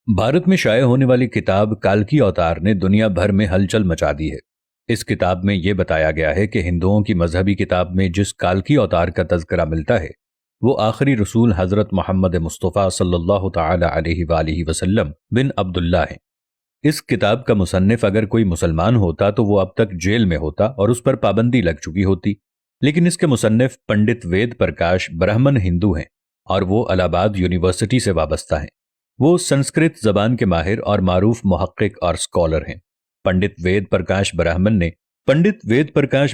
भारत में शाये होने वाली किताब काल्की अवतार ने दुनिया भर में हलचल मचा दी है। इस किताब में यह बताया गया है कि हिंदुओं की मजहबी किताब में जिस काल्की अवतार का तज़किरा मिलता है वो आखिरी रसूल हज़रत मोहम्मद मुस्तफ़ा सल्लल्लाहु ताला अलैहि वसल्लम बिन अब्दुल्ला हैं। इस किताब का मुसन्निफ अगर कोई मुसलमान होता तो वो अब तक जेल में होता और उस पर पाबंदी लग चुकी होती, लेकिन इसके मुसन्निफ पंडित वेद प्रकाश ब्राह्मण हिंदू हैं और वो इलाहाबाद यूनिवर्सिटी से वाबस्ता हैं। वो संस्कृत जबान के माहिर और मारूफ मुहक्किक और स्कॉलर हैं। पंडित वेद प्रकाश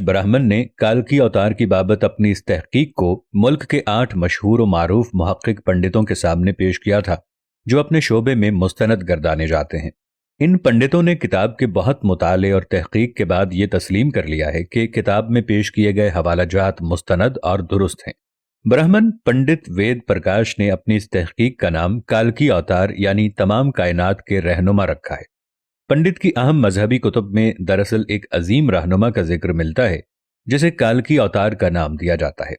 ब्राह्मण ने काल्की अवतार की बाबत अपनी इस तहकीक को मुल्क के 8 मशहूर और मारूफ मुहक्किक पंडितों के सामने पेश किया था, जो अपने शोबे में मुस्तनद गर्दाने जाते हैं। इन पंडितों ने किताब के बहुत मुताले और तहकीक के बाद ये तस्लीम कर लिया है कि किताब में पेश किए गए हवालाजात मुस्तनद और दुरुस्त हैं। ब्राह्मण पंडित वेद प्रकाश ने अपनी इस तहकीक का नाम काल्की अवतार यानी तमाम कायनात के रहनुमा रखा है। पंडित की अहम मजहबी कुतुब में दरअसल एक अजीम रहनुमा का जिक्र मिलता है जिसे काल्की अवतार का नाम दिया जाता है।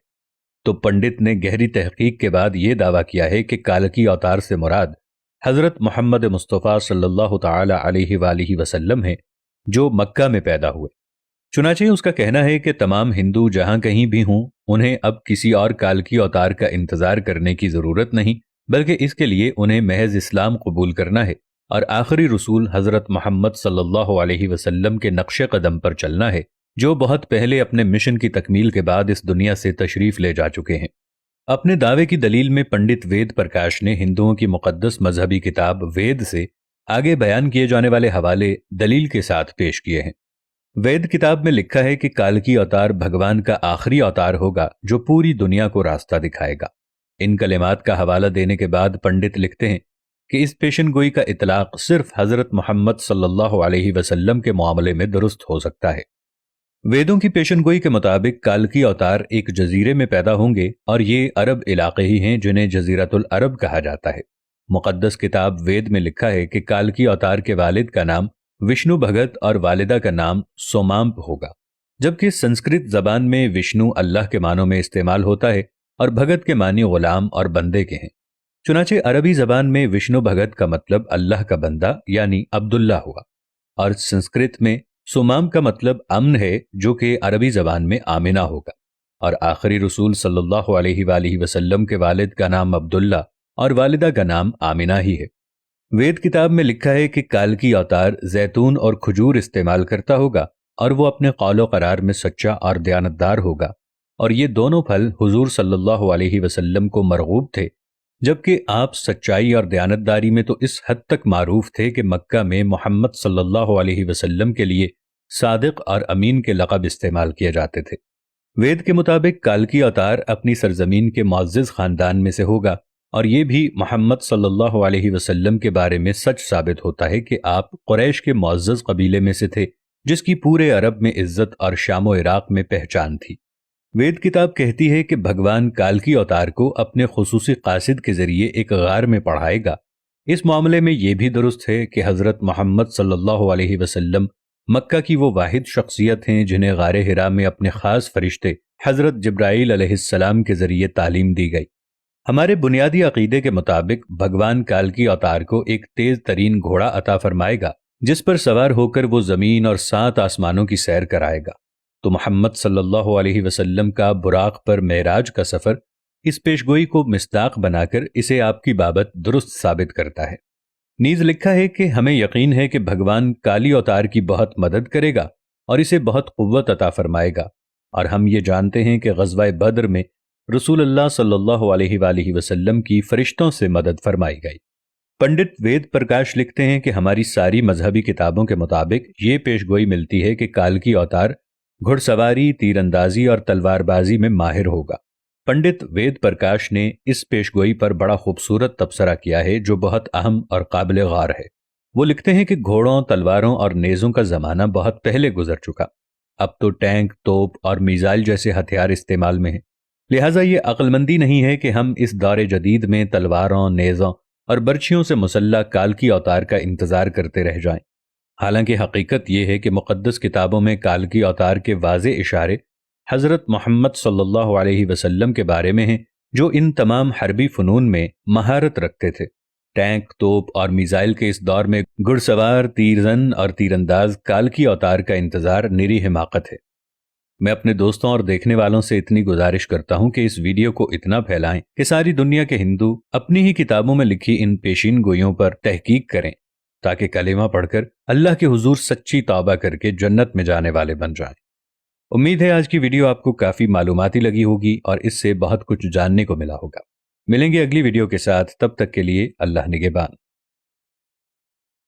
तो पंडित ने गहरी तहकीक के बाद यह दावा किया है कि काल्की अवतार से मुराद हजरत मोहम्मद मुस्तफ़ा सल्लल्लाहु ताला अलैहि वसल्लम है, जो मक्का में पैदा हुए। चुनाचे उसका कहना है कि तमाम हिंदू जहां कहीं भी हों उन्हें अब किसी और काल्की अवतार का इंतजार करने की जरूरत नहीं, बल्कि इसके लिए उन्हें महज इस्लाम कबूल करना है और आखिरी रसूल हजरत मोहम्मद सल्लल्लाहु अलैहि वसल्लम के नक्शे कदम पर चलना है, जो बहुत पहले अपने मिशन की तकमील के बाद इस दुनिया से तशरीफ ले जा चुके हैं। अपने दावे की दलील में पंडित वेद प्रकाश ने हिंदुओं की मुकद्दस मजहबी किताब वेद से आगे बयान किए जाने वाले हवाले दलील के साथ पेश किए हैं। वेद किताब में लिखा है कि काल्की अवतार भगवान का आखिरी अवतार होगा जो पूरी दुनिया को रास्ता दिखाएगा। इन कलिमात का हवाला देने के बाद पंडित लिखते हैं कि इस पेशन गोई का इतलाक सिर्फ हजरत मोहम्मद सल्लल्लाहु अलैहि वसल्लम के मामले में दुरुस्त हो सकता है। वेदों की पेशन गोई के मुताबिक काल्की अवतार एक जजीरे में पैदा होंगे और ये अरब इलाके ही हैं जिन्हें जजीरतुल अरब कहा जाता है। मुकद्दस किताब वेद में लिखा है कि काल्की अवतार के वालिद का नाम विष्णु भगत और वालिदा का नाम सोमाम्प होगा, जबकि संस्कृत जबान में विष्णु अल्लाह के मानों में इस्तेमाल होता है और भगत के मानी गुलाम और बंदे के हैं। चुनाचे अरबी जबान में विष्णु भगत का मतलब अल्लाह का बंदा यानी अब्दुल्ला हुआ और संस्कृत में सोमाम का मतलब अमन है, जो कि अरबी जबान में आमिना होगा। और आखिरी रसूल सल्लल्लाहु अलैहि वसल्लम के वालिद का नाम अब्दुल्ला और वालिदा का नाम आमिना ही है। वेद किताब में लिखा है कि काल्की अवतार जैतून और खजूर इस्तेमाल करता होगा और वो अपने कौलो करार में सच्चा और दयानतदार होगा, और ये दोनों फल हुजूर सल्लल्लाहु अलैहि वसल्लम को मरगूब थे, जबकि आप सच्चाई और दयानतदारी में तो इस हद तक मारूफ थे कि मक्का में मोहम्मद सल्लल्लाहु अलैहि वसल्लम के लिए सादिक और अमीन के लक़ब इस्तेमाल किए जाते थे। वेद के मुताबिक काल्की अवतार अपनी सरजमीन के मुअज़्ज़ज़ खानदान में से होगा, और ये भी मोहम्मद सल्लल्लाहु अलैहि वसल्लम के बारे में सच साबित होता है कि आप कुरैश के मुअज़्ज़ज़ कबीले में से थे, जिसकी पूरे अरब में इज्जत और शाम व इराक में पहचान थी। वेद किताब कहती है कि भगवान काल्की अवतार को अपने खुसूसी कासिद के जरिए एक गार में पढ़ाएगा। इस मामले में यह भी दुरुस्त है कि हजरत मोहम्मद सल्लल्लाहु अलैहि वसल्लम मक्का की वो वाहिद शख्सियत हैं जिन्हें गारे हिरा में अपने खास फरिश्ते हजरत जिब्राईल अलैहिस्सलाम के जरिए तालीम दी गई। हमारे बुनियादी अकीदे के मुताबिक भगवान काल्की अवतार को एक तेज तरीन घोड़ा अता फरमाएगा, जिस पर सवार होकर वो जमीन और 7 आसमानों की सैर कराएगा। तो मोहम्मद सल्लल्लाहु अलैहि वसल्लम का बुराक पर मेराज का सफर इस पेशगोई को मिस्दाक बनाकर इसे आपकी बाबत दुरुस्त साबित करता है। नीज लिखा है कि हमें यकीन है कि भगवान काली अवतार की बहुत मदद करेगा और इसे बहुत कुव्वत अता फरमाएगा, और हम ये जानते हैं कि ग़ज़वा बद्र में रसूलुल्लाह सल्लल्लाहु अलैहि वसल्लम की फरिश्तों से मदद फरमाई गई। पंडित वेद प्रकाश लिखते हैं कि हमारी सारी मजहबी किताबों के मुताबिक ये पेशगोई मिलती है कि काल्की अवतार घुड़सवारी, तीरंदाजी और तलवारबाजी में माहिर होगा। पंडित वेद प्रकाश ने इस पेशगोई पर बड़ा खूबसूरत तबसरा किया है जो बहुत अहम और काबिल गौर है। वो लिखते हैं कि घोड़ों, तलवारों और नेज़ों का ज़माना बहुत पहले गुजर चुका। अब तो टैंक, तोप और मिसाइल जैसे हथियार इस्तेमाल में हैं। लिहाजा ये अक्लमंदी नहीं है कि हम इस दौर जदीद में तलवारों, नेज़ों और बर्छियों से मुसल्ला काल्की अवतार का इंतज़ार करते रह जाएं। हालांकि हकीकत यह है कि मुक़द्दस किताबों में काल्की अवतार के वाज़े इशारे हज़रत मोहम्मद सल्लल्लाहु अलैहि वसल्लम के बारे में हैं, जो इन तमाम हरबी फ़नून में महारत रखते थे। टैंक, तोप और मिसाइल के इस दौर में घुड़सवार, तीरंदाज और तीरंदाज काल्की अवतार का इंतजार निरी हिमाकत है। मैं अपने दोस्तों और देखने वालों से इतनी गुजारिश करता हूं कि इस वीडियो को इतना फैलाएं कि सारी दुनिया के हिंदू अपनी ही किताबों में लिखी इन पेशीन गोइयों पर तहकीक करें, ताकि कलेमा पढ़कर अल्लाह के हुजूर सच्ची तौबा करके जन्नत में जाने वाले बन जाएं। उम्मीद है आज की वीडियो आपको काफी मालूमाती लगी होगी और इससे बहुत कुछ जानने को मिला होगा। मिलेंगे अगली वीडियो के साथ, तब तक के लिए अल्लाह निगहबान।